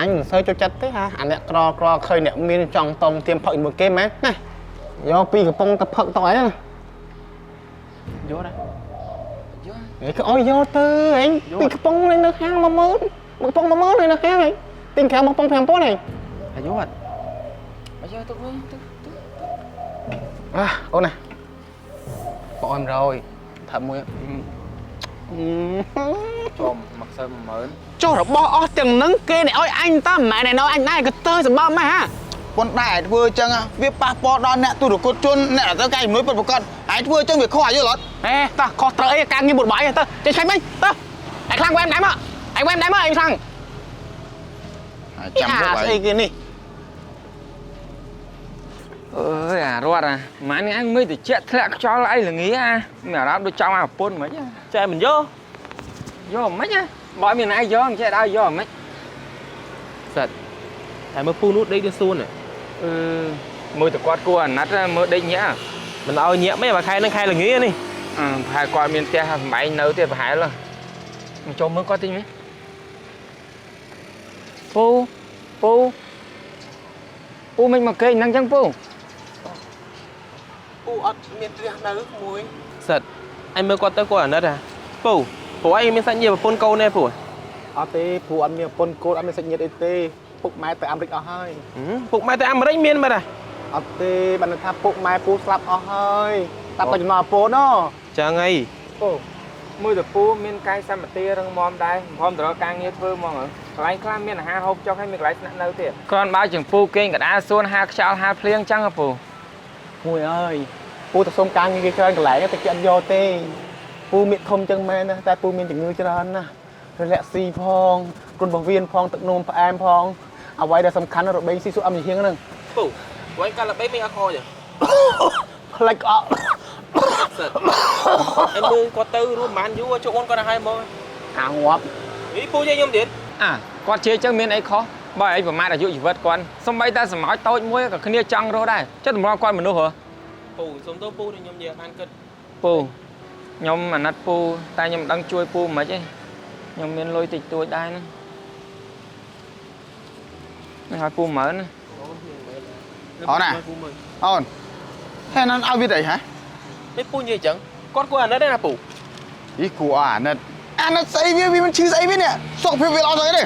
anh sơi cho chặt thế ha anh nè cro khơi nè miên trong tông tiêm phận một kem mấy này do pi của phong tập phận tỏi à vô đây cái ôi vô tư anh pi cái phong này nó khang mà mớn một phong mà mớn này nó khang này tình khang một phong phèm bố này vô à bây giờ tôi à ô này bỏ em rồi thật mùi cho mặc sơn mớn cho nó bỏ từng nắng kê này ôi anh ta mẹ này nói anh này cái tơ sẽ bao mà ha con đại vừa chăng à việc passport đó nè tôi được cột chôn nè tao cái núi bật con ai vừa chăng việc khỏi chứ lót ê ta khó tới càng như một bãi tơ chơi xem anh tơ anh khang của em đánh mà anh của em đánh mà anh khang chăm cái vậy kia đi ơi à ruột à mà anh ăn mới thì chết lại cho lại là nghĩ à mẹ đó tôi trong à pôn mấy nhá chơi mình vô mấy nhá mọi miền ai vô chơi đâu vô mấy giật thầy mới phun nút đấy đi xuôn này môi từ quạt cua nát mơ đây nhá mình ao nhẹ mấy bà khai là nghĩ đi hai quạt miền tây máy nấu thì phải là cho mới có tin mấy pu mình mà cây năng trắng pu ở miền tây nước muối giật anh mới qua tới qua ở đất à phủ anh mới sẵn nhiều phun câu nè phủ ở tê phụ ăn miền pôn cô ăn miền sạch nhiệt tê phục mai tại America hơi phục mai tại America miên mà này ở tê bạn tháp phục mai pu slap hơi tập tại nó pôn nó chờ ngay môi từ pu miền cây xăm mặt tia răng mom đây hôm từ đó càng nhiệt vơ mong ở lại khám miền hà hộp cho hay miền lại nấu tiền con bao chừng pu kinh cả đa xuân ha chào ha phlieng trắng à pu mùi ơi pu tập sông càng như cái lại cái chuyện vô tê pu miệng không chân men nè tại pu miệng chừng ngư cho nó rồi lẹ xì phong con bảo viên phong tự nôm em phongเอาไว้ได้สำคัญนะรถเบนซ์สู้อำอย่างเฮียงนึง phủ của anh ca là bé mình ăn kho vậy อะไรก็ em mới qua tư luôn mà anh vô chỗ con là hai môi หางวับ ý pu cho nhom điện à con chơi chắc miền ấy khó bởi ấy vừa mai là dụ chỉ vật con xong bay ta sẽ nói tôi mua cả kia trăng rồi đây chắc là con mình đâu hả phủ sống tôi pu thì nhom về ăn cân pu nhom mà nát pu tay nhom đang chui pu mà chứ nhom miền lôi tịch tôi đây nữa nó hai pu mở nữa đó nè ôn thế nó ao biết đấy hả mấy pu như chẳng con của anh đấy là phủ ý của nè nó xây biết vì mình chưa xây biết nè sọc phiêu việt lo rồi đấy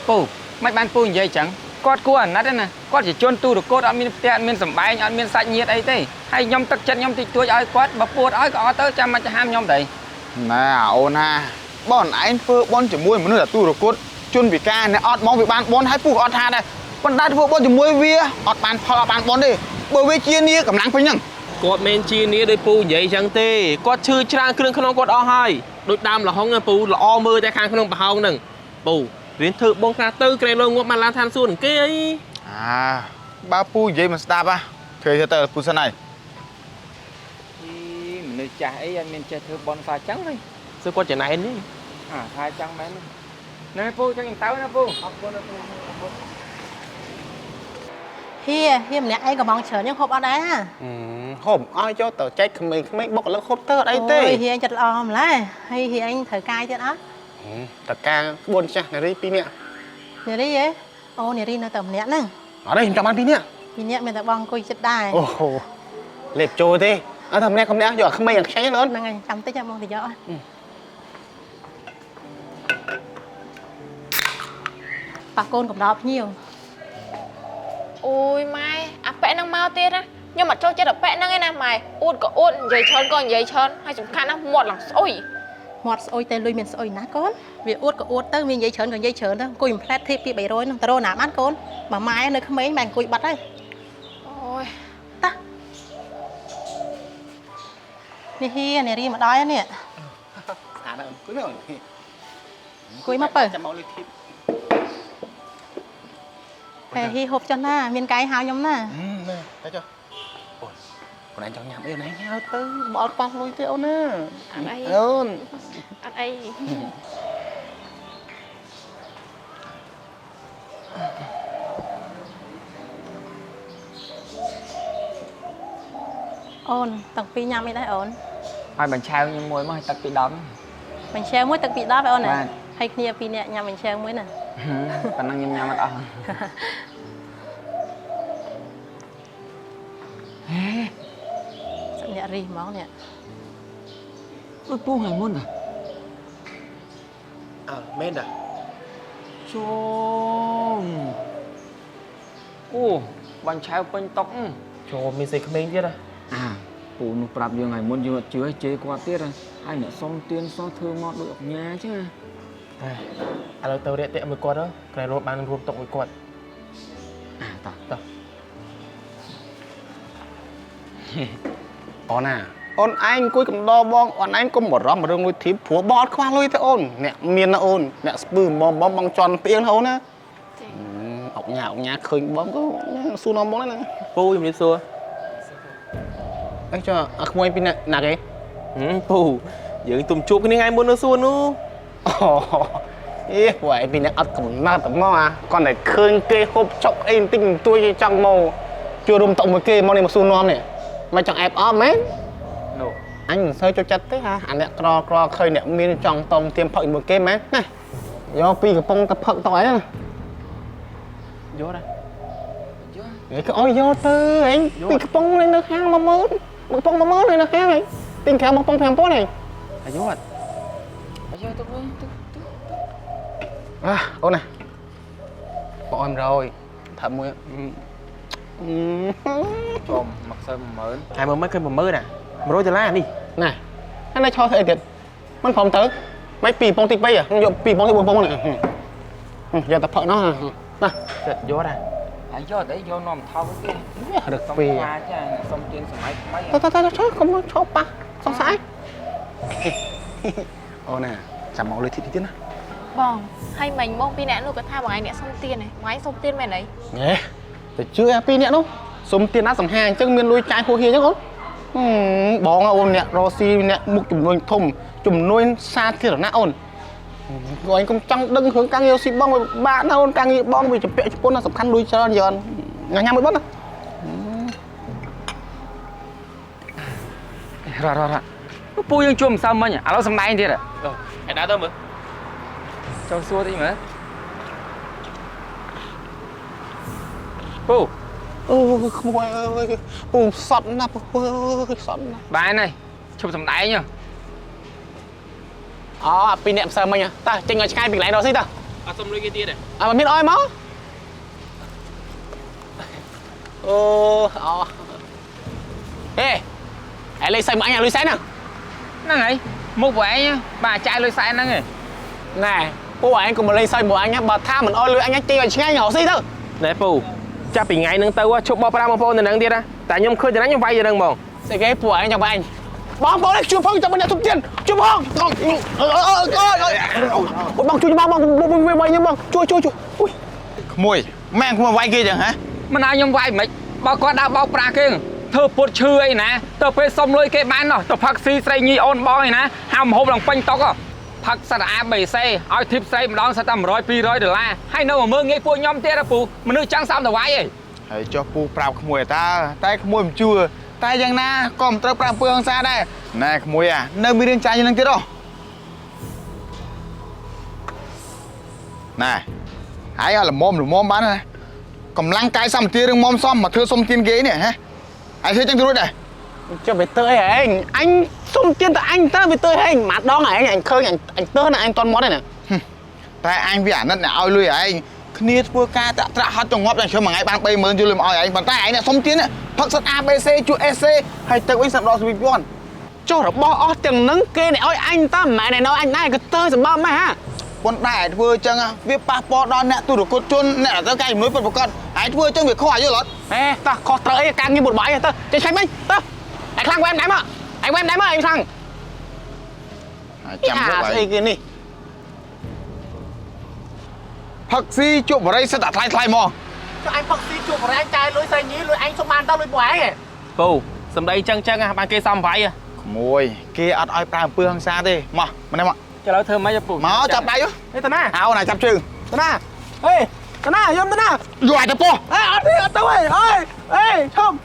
pu mấy ban pu như vậy chẳng con của anh đấy nè con chỉ chôn tu được cốt ăn miên tiện miên sầm bay ăn miên sạch nhiệt ấy thế hay nhom tắc chân nhom tịch tôi ai quát bắp bột ấy có tới cho mà cho ham nhom đấy nè ôn ha bọn anh phơ bọn chỉ mua mình là tu được cốt chôn vì ca nè ọt mong vì ban bọn hai phu ọt ha đây bọn đại phơ bọn chỉ mua vía ọt ban phò ban bọn đi bởi vì chia nia cầm nắng phải nhằng គាត់មិនជានីដោយពូនិយាយចឹងទេគាត់ឈឺច្រើនគ្រឿងក្នុងគាត់អស់ហើយដូចដើមលហុងពូល្អមើលតែខាងក្នុងប្រហោងហ្នឹងពូរៀនធ្វើបងខ្លះទៅក្រែងលងងាប់មកឡានឋានសួគ៌នឹងគេអី ba phu vậy mà stop à thuê tờ phu sân này mình chả ấy anh mình chơi thử bon pha trắng đi សួរគាត់ចំណាយនេះ à pha trắng mấy nè phu cho anh táo nè phu เฮียម្នាក់ឯងកំងច្រើនយ៉ាងហូបអត់ដែរណា ហូបឲ្យចូលទៅចែកក្មេងៗបុកលើហូបទៅអីទេ អូយเฮียអញចិត្តល្អម្ល៉េះហើយเฮีយអញត្រូវកាយទៀតអត់ តកាក្បួនចាស់នារី2នាក់ នារីហ៎អូនារីនៅតែម្នាក់ហ្នឹង អត់ទេខ្ញុំចាំបាន2នាក់ ពីរនាក់មានតែបងអង្គុយចិត្តដែរ អូហូលេបចូលទេអត់តែម្នាក់យកក្មេងអាខ្ចីលើ ហ្នឹងហើយចាំតិចបងទៅយកអត់ប៉ះកូនកំដរភ្ញៀវ ôi mai à pẹ năng mau tiết á nhưng mà cho chết ở pẹ năng ấy nè mày út có út giấy trơn còn giấy trơn hay chúng khăn nó một lòng ôi មាត់ស្អុយតែលុយមានស្អុយណាកូនវាអួតក៏អួតទៅមាននិយាយច្រើនក៏និយាយច្រើនទៅអង្គុយមួយផ្លែតធីបពី300ហ្នឹងទៅរកណាបានកូនបើម៉ែនៅក្មេងម៉ែអង្គុយបាត់ហើយ ôi តានេះហ៊ីនារីមកដល់នេះ អានគួយមក អង្គុយមកបើ ចាំមកលុយធីប តែហ៊ីហូបចុះណាមានកាយហៅខ្ញុំណា នេះតែចុះអូយខ្លួនឯងចង់ញ៉ាំអីណែហៅទៅមកអត់ប៉ះលុយទេអូនណា ăn ấy អូន ăn ấy អូនតាំងពីញ៉ាំអីដែរអូន hai bàn chao như môi mới tập bị đóng បញ្ឆាមួយទឹកពី10ឯអូនណា បាទ ហើយគ្នាពីរនាក់ញ៉ាំបញ្ឆាមួយណា ប៉ណ្ណឹងញ៉ាំអត់អស់ Sao nhẹ rì món nè. អើពូថ្ងៃមុនតា អើមែនតា ជុំអូបាញ់ឆៅពេញតុក ចូលមានសេក្មេងទៀតហ៎ ពូនោះប្រាប់យើងថ្ងៃមុនយើងអត់ជឿឲ្យជេរគាត់ទៀតហើយអ្នកសុំទៀនសោះធ្វើមកដូចអញ្ញាចឹង ឥឡូវទៅរាក់តាក់មួយគាត់ក្រែរត់បានរួមតុកមួយគាត់ តោះ អូនណាអូនឯងអង្គុយកំដរបងអូនឯងកុំបារម្ភរឿងលុយធីបព្រោះបងអត់ខ្វះលុយទេអូនអ្នកមានណាអូនអ្នកស្ពឺបងជន់ផ្អៀងអូនណាអុកញ៉ាឃើញបងក៏សួរនាំបងណា ពូជំរាបសួរ អីចុះអាក្មួយពីណាគេ ពូយើងទុំជួបគ្នាថ្ងៃមុននៅសួននោះ អូអេពួកឯងពីអ្នកអត់កំណត់ហ្មងអាគាត់តែឃើញគេហូបចុកអីបន្តិចបន្តួចចង់មកជួយរួមតុកមួយគេមកនេះមកសួរនាំនេះមិនចង់អែបអត់មែន នោះ អញមិនសូវចូលចិត្តទេអាអ្នកក្រឃើញអ្នកមានចង់តង់ទៀមផឹកមួយគេមែនណាយកពីកំប៉ុងទៅផឹកតអីណា យកណា គេក៏អោយយកទៅអញពីកំប៉ុងនៅខាង10000កំប៉ុង10000នៅខាងអញទិញខាងកំប៉ុង5000ឯង អាយុអត់ យកទៅវិញទៅ អូនណាបងអមរយថាមួយ ជុំមកសើ10000 ហើយមើលមិនឃើញ10000ណា$100នេះ ណែហើយនៅឈរធ្វើអីទៀតមិនព្រមទៅមិនពីកំប៉ុងទី3យកពីកំប៉ុងទី4កំប៉ុងនេះយកទៅផឹកនោះណា ចិត្តយកណា ហើយយកទៅយកនាំថោកទៀត រឹក សុំ ពី ខ្លាចចាសុំទៀនសម័យថ្មី ទៅឈរកុំឈប់ប៉ះសង្ស័យអូនណាចាំមកលុយទីទៀតណា បងហើយមិញបងពីអ្នកនោះក៏ថាបងឯងអ្នកសុំទៀនហ៎បងឯងសុំទៀនមែនអី ហេទៅជឿអាពីរអ្នកនោះសុំទៀនណាសង្ហាអញ្ចឹងមានលុយចាយហួសហៀអញ្ចឹងអូនបងអូនអ្នករស់ស៊ីអ្នកមុខចំនួនធំចំនួនសាធារណៈអូនគាត់ឯងកុំចង់ដឹងរឿងការងារស៊ីបងបាក់ណាអូនការងារបងវាជាពាក់ជប៉ុនសំខាន់លុយច្រើនយន់ញ៉ាំមួយបត់ណា រ៉ពូយើងជួបម្សិលមិញឥឡូវសម្ដែងទៀត ឯណាទៅមើល ចូលសួរតិចមើលពូ អូក្មួយអើយពូសត់ណាស់ពូអើយសត់ណាស់ បានហើយឈប់សម្ដែង អូអាពីរអ្នកផ្សើមិញតើចេញឲ្យឆ្ងាយពីកន្លែងរស់ស៊ីតើ អត់សុំលុយគេទៀតទេ អើមានអោយមកអូហេអាលេសៃមកអញលុយសែនហ្នឹង ហ្នឹងហើយមុខពួកឯងបាទចាយលុយសែនហ្នឹងឯង ណែពួកឯងកុំលេងសើចមកអញបើថាមិនអោយលុយអញចេញឲ្យឆ្ងាយរកស៊ីទៅ ណែពូចាប់ពីថ្ងៃហ្នឹងទៅជប់បោះប្រាំបងប្អូនទៅហ្នឹងទៀតណាតែខ្ញុំឃើញតែខ្ញុំវាយទៅហ្នឹងហ្មង ស្អីគេពួកឯងចាំបាញ់បងប្អូនជួយផងចាំអ្នកទុំទៀនជួយផងបងជួយបងវាយខ្ញុំបងជួយអុយ ក្មួយម៉ែក្មួយវាយគេចឹងហ៎ មិនឲ្យខ្ញុំវាយមិនបើគាត់ដើរបោកប្រាស់គេធ្វើពុតឈឺអីណាទៅពេលសុំលុយគេបានទៅផឹកស៊ីស្រីញីអូនបងឯណាហៅមហូបឡើងពេញតុកផឹកសិត ABC ឲ្យធីបស្រីម្ដងសិតតែ$100 $200ហើយនៅមើលងាយពួកខ្ញុំទៀតពូមនុស្សចង់សំតវាយឯង ហើយចុះពូប្រាប់ក្មួយតែក្មួយមិនជឿតែយ៉ាងណាក៏មិនត្រូវប្រាប់ពើអង្សាដែរណែក្មួយនៅមានរឿងចាញ់នឹងទៀតហ៎ណែហើយឲ្យល្មមបានណាកម្លាំងកាយសម្បទារឿងមុំសមមកធ្វើសុំទៀនគេនេះហ៎ហើយធ្វើចឹងទៅរួចដែរ ចុះវាទៅអីឯងអញសុំទៀនតែអញទៅវាទៅឯងម៉ាដងឯងអញឃើញអញទៅណាអញតន់មាត់ទេណា តែអញវាអាណិតអ្នកឲ្យលុយឯងគ្នាធ្វើការតាក់ត្រាក់ហត់ចង្អប់តែជិះមួយថ្ងៃបាន30000ជួយលុយមកឲ្យឯងប៉ុន្តែឯងអ្នកសុំទៀនផឹកសិត ABC ជួយ SC ហើយទៅវិញសម្ដងស្វីពាន់ ចុះរបស់អស់ទាំងនឹងគេឲ្យអញតើមិនមែនឯណោអញដែរក៏ទៅសម្បើម៉េចហ่า ប៉ុន្តែធ្វើអញ្ចឹងវាប៉ះពាល់ដល់អ្នកទូរគតជនអ្នកត្រូវការជំនួយពិតប្រាកដហើយធ្វើអញ្ចឹងវាខុសអាយុរត់ ហេតោះខុសត្រូវអីការងារបុតបាយទៅចេះឆ្ងាញ់វិញទៅឯខ្លាំងវ៉ែនដែរមកឯវ៉ែនដែរមកឯខ្លាំង ចាំយក ស្អីគេនេះ ផឹកស៊ីជក់បរិយសិតតែថ្លៃថ្លៃមក ចុះអញផឹកស៊ីជួបបរិយាចាយលុយស្រីញីលុយអញសុំបានទៅលុយពួកឯង ពូសំដីចឹងបានគេសំវាយ ក្មួយគេអត់ឲ្យប្រើអំពើហិង្សាទេមកម្នាក់មក ចុះឥឡូវធ្វើម៉េចពូ មកចាប់ដៃ ហេតាណា ហៅណាចាប់ជើង តាណាហេតាណាយំតាណា យកឲ្យទៅពោះ អេអត់ទេអត់ទៅហេអើយឈប់